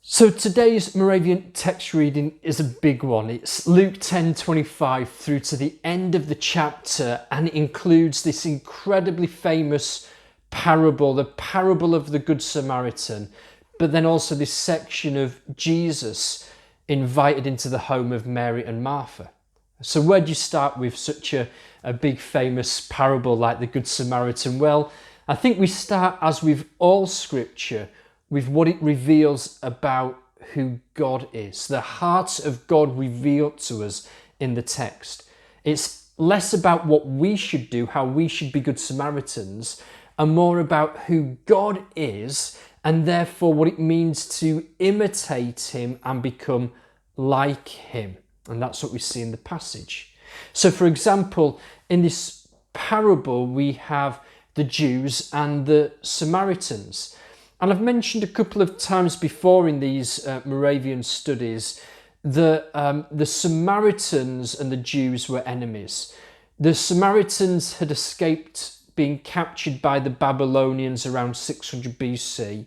So today's Moravian text reading is a big one. It's Luke 10:25 through to the end of the chapter, and it includes this incredibly famous parable, the parable of the Good Samaritan, but then also this section of Jesus invited into the home of Mary and Martha. So where do you start with such a big famous parable like the Good Samaritan? Well, I think we start, as with all scripture, with what it reveals about who God is, the heart of God revealed to us in the text. It's less about what we should do, how we should be good Samaritans, and more about who God is, and therefore what it means to imitate him and become like him. And that's what we see in the passage. So for example, in this parable, we have the Jews and the Samaritans. And I've mentioned a couple of times before in these Moravian studies that the Samaritans and the Jews were enemies. The Samaritans had escaped being captured by the Babylonians around 600 BC.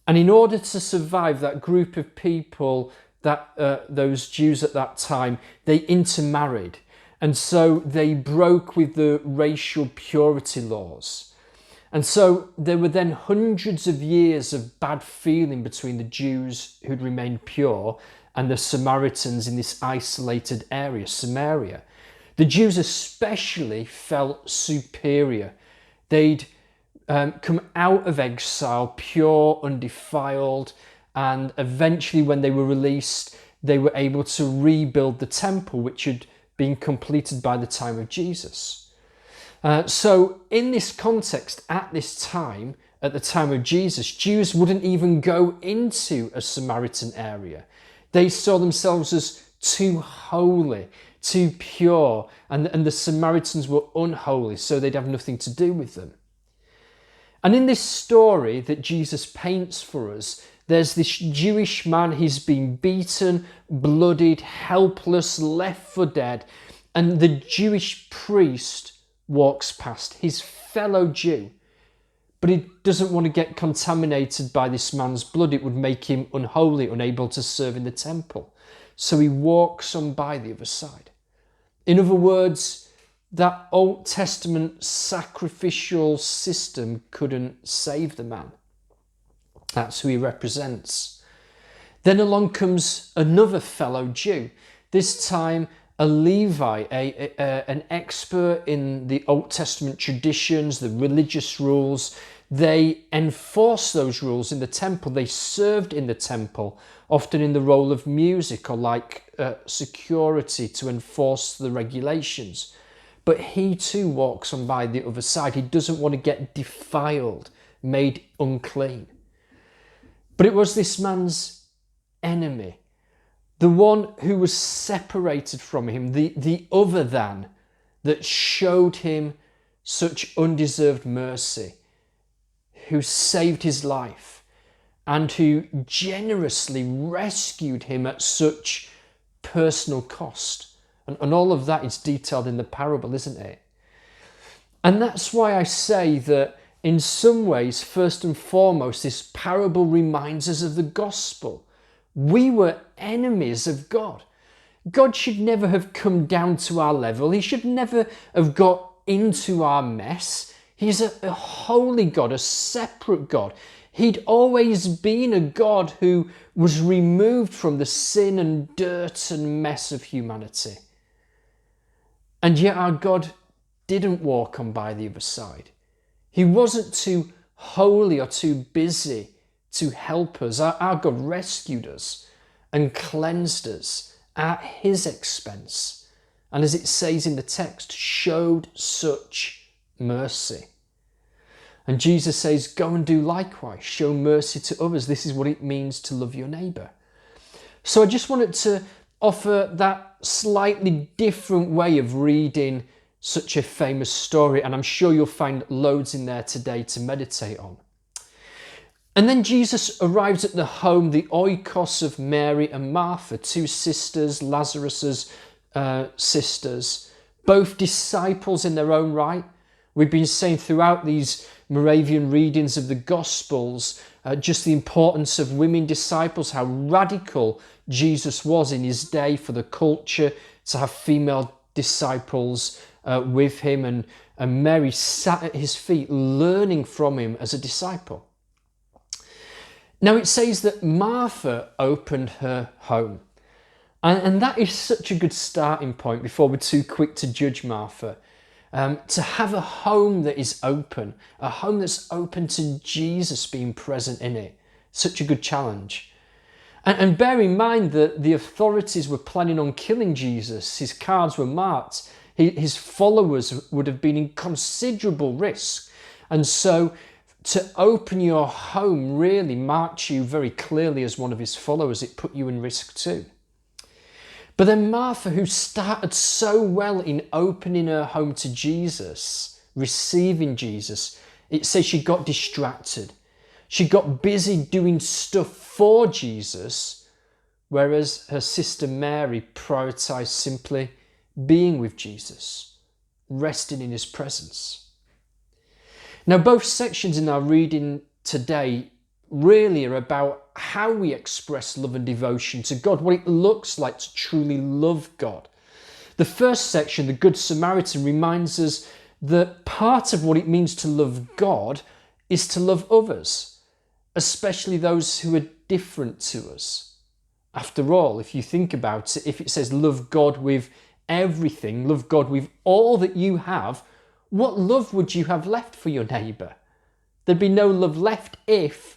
And in order to survive, that group of people, those Jews at that time, they intermarried. And so they broke with the racial purity laws. And so there were then hundreds of years of bad feeling between the Jews who'd remained pure and the Samaritans in this isolated area, Samaria. The Jews especially felt superior. They'd come out of exile pure, undefiled, and eventually when they were released, they were able to rebuild the temple, which had been completed by the time of Jesus. So in this context, at this time, at the time of Jesus, Jews wouldn't even go into a Samaritan area. They saw themselves as too holy, too pure, and the Samaritans were unholy, so they'd have nothing to do with them. And in this story that Jesus paints for us, there's this Jewish man, he's been beaten, bloodied, helpless, left for dead, and the Jewish priest walks past, his fellow Jew, but he doesn't want to get contaminated by this man's blood. It would make him unholy, unable to serve in the temple. So he walks on by the other side. In other words, that Old Testament sacrificial system couldn't save the man. That's who he represents. Then along comes another fellow Jew, this time a Levite, an expert in the Old Testament traditions, the religious rules. They enforced those rules in the temple. They served in the temple, often in the role of music or like security to enforce the regulations. But he too walks on by the other side. He doesn't want to get defiled, made unclean. But it was this man's enemy, the one who was separated from him, the other than, that showed him such undeserved mercy, who saved his life and who generously rescued him at such personal cost. And all of that is detailed in the parable, isn't it? And that's why I say that in some ways, first and foremost, this parable reminds us of the gospel. We were enemies of God. God should never have come down to our level. He should never have got into our mess. He's a holy God, a separate God. He'd always been a God who was removed from the sin and dirt and mess of humanity. And yet our God didn't walk on by the other side. He wasn't too holy or too busy to help us. Our God rescued us and cleansed us at his expense. And as it says in the text, showed such mercy. And Jesus says, go and do likewise. Show mercy to others. This is what it means to love your neighbour. So I just wanted to offer that slightly different way of reading such a famous story. And I'm sure you'll find loads in there today to meditate on. And then Jesus arrives at the home, the oikos of Mary and Martha, two sisters, Lazarus's sisters, both disciples in their own right, We've been saying throughout these Moravian readings of the Gospels just the importance of women disciples, how radical Jesus was in his day for the culture to have female disciples with him, and Mary sat at his feet learning from him as a disciple. Now it says that Martha opened her home, and that is such a good starting point before we're too quick to judge Martha. To have a home that is open, a home that's open to Jesus being present in it, such a good challenge. And bear in mind that the authorities were planning on killing Jesus. His cards were marked. His followers would have been in considerable risk. And so to open your home really marked you very clearly as one of his followers. It put you in risk too. But then Martha, who started so well in opening her home to Jesus, receiving Jesus, it says she got distracted. She got busy doing stuff for Jesus, whereas her sister Mary prioritized simply being with Jesus, resting in his presence. Now, both sections in our reading today really are about how we express love and devotion to God, what it looks like to truly love God. The first section, the Good Samaritan, reminds us that part of what it means to love God is to love others, especially those who are different to us. After all, if you think about it, if it says love God with everything, love God with all that you have, what love would you have left for your neighbour? There'd be no love left if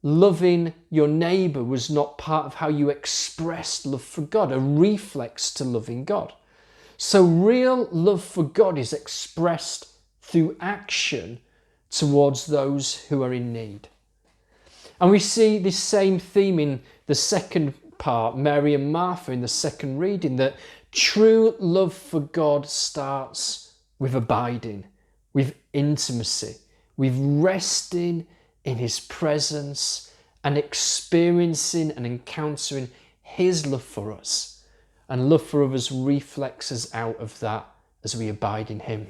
loving your neighbour was not part of how you expressed love for God, a reflex to loving God. So real love for God is expressed through action towards those who are in need. And we see this same theme in the second part, Mary and Martha, in the second reading, that true love for God starts with abiding, with intimacy, with resting in his presence and experiencing and encountering his love for us. And love for others reflexes out of that as we abide in him.